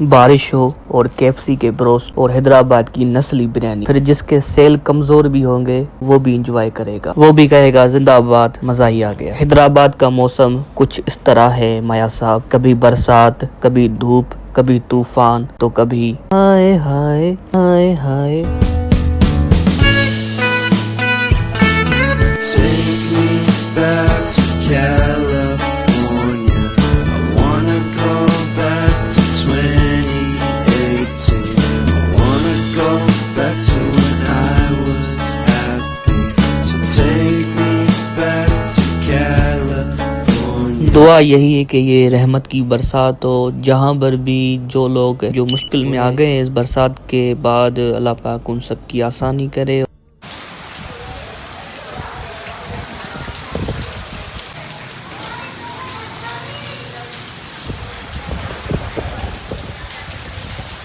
बारिश हो और केएफसी के ब्रोस्ट और हैदराबाद की नस्ली बिरयानी, फिर जिसके सेल कमजोर भी होंगे वो भी इंजॉय करेगा, वो भी कहेगा जिंदाबाद, मजा ही आ गया। हैदराबाद का मौसम कुछ इस तरह है माया साहब, कभी बरसात, कभी धूप, कभी तूफान, तो कभी हाय हाय हाय हाय। Take me back to California. I wanna go back to 2018. I wanna go back to when I was happy. So take me back to California. दुआ यही है कि ये रहमत की बरसात हो, जहाँ पर भी जो लोग जो मुश्किल में आ गए हैं इस बरसात के बाद, अल्लाह पाक उन सब की आसानी करे।